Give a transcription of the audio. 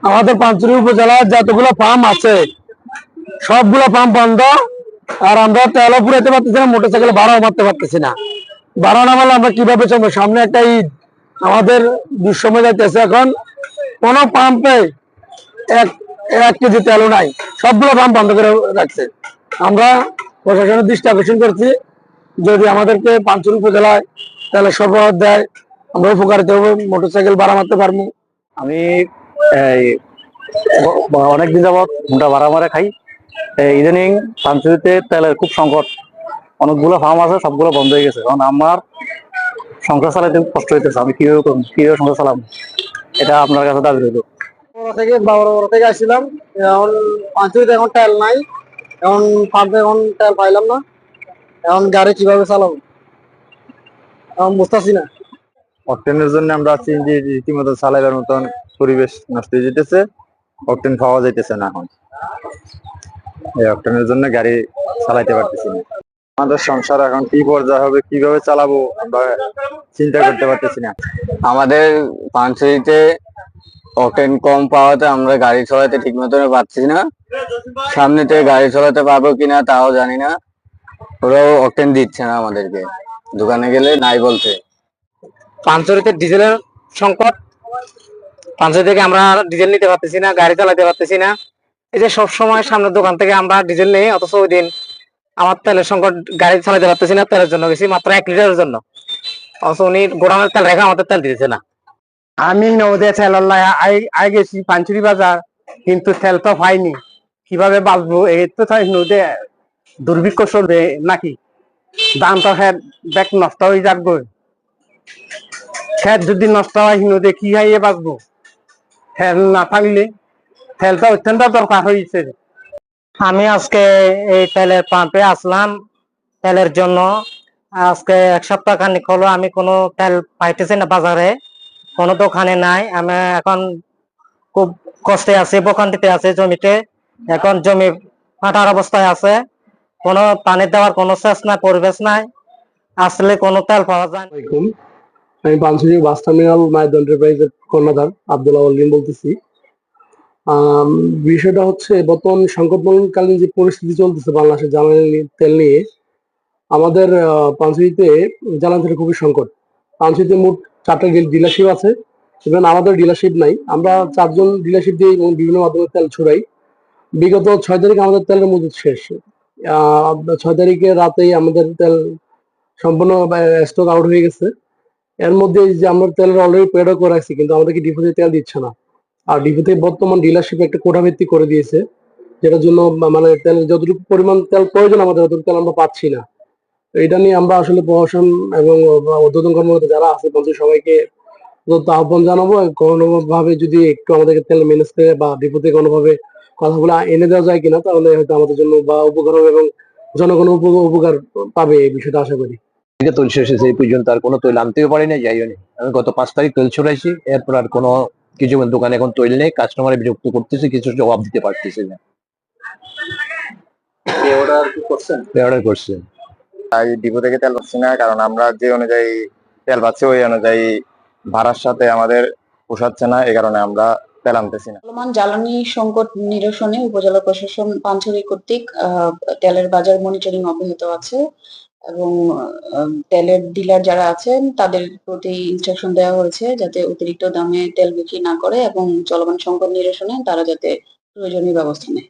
আমাদের পাঁচুরি উপজেলার যতগুলো পাম্প আছে সবগুলো পাম্প বন্ধ। আর আমরা তেলও পুরাতে পারতেছি না, মোটরসাইকেল ভাড়াও মারতে পারতেছি না। ভাড়া না মারলে আমরা কিভাবে চলবো? সামনে একটা ঈদ, আমাদের দুঃসময় যাইতেছে। এখন কোন পাম্পে এক এক কেজি তেলও নাই, সবগুলো পাম্প বন্ধ করে রাখছে। আমরা প্রশাসনের দৃষ্টি আকর্ষণ করছি, যদি আমাদেরকে পাঁচুরি উপজেলায় তেলের সরবরাহ দেয় আমরা উপকারিত হবো, মোটরসাইকেল ভাড়া মারতে পারবো। আমি অনেকদিন যাবৎ ঘন্টা ভাড়া মারা খাই। ইদানিং পাঞ্চুরিতে তেলের খুব সংকট, অনেকগুলো ফার্ম আছে, সবগুলো বন্ধ হয়ে গেছে। কারণ আমার সংসার চালাতে কষ্ট হইতেছে। আমি কিভাবে সংসার চালাম, এটা আপনার কাছে দাবি রইল। বড় থেকে আসছিলাম, এখন পাঁচুরিতে এখন তেল নাই, এখন পাম্পে এখন তেল পাইলাম না, এখন গাড়ি কিভাবে চালাবো এখন বুঝতেছি না। অকটেনের জন্য আমরা সিএনজি রীতিমতো চালাইবার মতন পরিবেশ নষ্ট হয়ে যেতেছে, অকটেন পাওয়া যাইতেছে না। এখন এই অকটেনের জন্য গাড়ি চালাইতে পারতেছি না। আমাদের সংসার এখন কি পর্যায়ে হবে, কিভাবে চালাবো আমরা চিন্তা করতে পারতেছি না। আমাদের পাঁচুরিতে অকটেন কম পাওয়াতে আমরা গাড়ি চালাতে ঠিক মতন পারছি না। সামনেতে গাড়ি চালাতে পারবো কিনা তাও জানি না। ওরাও অকটেন দিচ্ছে না আমাদেরকে, দোকানে গেলে নাই বলছে। পাঁচুরিতে ডিজেলের সংকট, পাঁচুরি থেকে আমরা ডিজেল নিতে পারতেছি না, গাড়ি চালাতে পারতেছি না। এই যে সবসময় সামনের দোকান থেকে আমরা ডিজেল নিই, অথচ ওই দিন আমার তেলের সংকট, গাড়ি চালাতে পারতেছি না। তেলের জন্য গেছি মাত্র 1 লিটারের জন্য, অথচ উনি গোডাউনের তেল রেখে আমাদের তেল দিতেছে না। আমি নদে তেল আই গেছি পাঞ্চুরি বাজার, কিন্তু তেল তো পাইনি, কিভাবে বাঁচবো? এই তো নদে দুর্ভিক্ষ চলবে নাকি? ধান তো ব্যাগ নষ্ট হয়ে যাবে, খেত যদি নষ্ট হয় নদে কি খাইয়ে বাঁচবো? তেল না থাকলে, তেলটা অত্যন্ত দরকার হয়েছে। আমি আজকে এই তেলের পাম্পে আসলাম তেলের জন্য। আজকে 1 সপ্তাহ খানিক হলো আমি কোনো তেল পাইতেছি না, বাজারে কোনো দোকানে নাই। আমি এখন খুব কষ্টে আছি, ভোগান্তিতে আছে জমিতে। এখন জমি ফাটার অবস্থায় আছে, কোনো পানি দেওয়ার কোনো সেচ নাই, পরিবেশ নাই, আসলে কোনো তেল পাওয়া যায় না। আমি পাঁচুরি বাস টার্মিনাল মাইদ এন্টারপ্রাইজের কর্ণধার আব্দুল্লাহ আলদিন বলতেছি। বিষয়টা হচ্ছে, বর্তমান সংকটকালীন যে পরিস্থিতি চলতেছে বাংলাদেশের জ্বালানি তেল নিয়ে, আমাদের পাঁচুরিতে জ্বালানি তেলের খুবই সংকট। পাঁচুরিতে মোট 4টা ডিলারশিপ আছে, এবং আমাদের ডিলারশিপ নাই। আমরা 4 জন ডিলারশিপ দিয়ে বিভিন্ন মাধ্যমে তেল ছড়াই। বিগত 6 তারিখ আমাদের তেলের মজুত শেষ। 6 তারিখে রাতেই আমাদের তেল সম্পূর্ণ স্টক আউট হয়ে গেছে। এর মধ্যে যে আমরা তেলের অলরেডি পেডও করে রাখছি, কিন্তু আমাদেরকে ডিপোতে তেল দিচ্ছে না। আর ডিপোতে বর্তমান ডিলারশিপ একটা কোটা ভিত্তিক করে দিয়েছে, যেটার জন্য মানে তেল যতটুকু পরিমাণ তেল প্রয়োজন আমাদের, অতটুকু তেল আমরা পাচ্ছি না। এটা নিয়ে আমরা আসলে প্রশাসন এবং ঊর্ধ্বতন কর্মকর্তা যারা আছে সবাইকে আহ্বান জানাবো, কোনোভাবে যদি একটু আমাদেরকে তেল ম্যানেজ করে বা ডিপোতে কোনোভাবে কথাগুলো এনে দেওয়া যায় কিনা, তাহলে হয়তো আমাদের জন্য বা উপকার হবে এবং জনগণ উপকার পাবে, এই বিষয়টা আশা করি। তৈল শেষ হয়েছে, এই পর্যন্ত আর কোনো তৈল আনতেও পারি না, যাইও নি। আমি গত 5 তারিখ তৈল ছড়াইছি, এরপর আর কোনো কিছু দোকানে এখন তৈল নেই। কাস্টমারে বিরক্ত করতেছে, কিছু জবাব দিতে পারতেছি না। অর্ডার করছেন? তাই ডিপো থেকে তেল পাচ্ছি না, কারণ আমরা যে অনুযায়ী তেল পাচ্ছি ওই অনুযায়ী ভাড়ার সাথে আমাদের পোষাচ্ছে না, এই কারণে আমরা তেল আনতেছি না। চলমান জ্বালানি সংকট নিরসনে উপজেলা প্রশাসন পাঞ্চুরি কর্তৃক তেলের বাজার মনিটরিং অব্যাহত আছে, এবং তেলের ডিলার যারা আছেন তাদের প্রতি ইনস্ট্রাকশন দেওয়া হয়েছে যাতে অতিরিক্ত দামে তেল বিক্রি না করে, এবং চলমান সংকট নিরসনে তারা যাতে প্রয়োজনীয় ব্যবস্থা নেয়।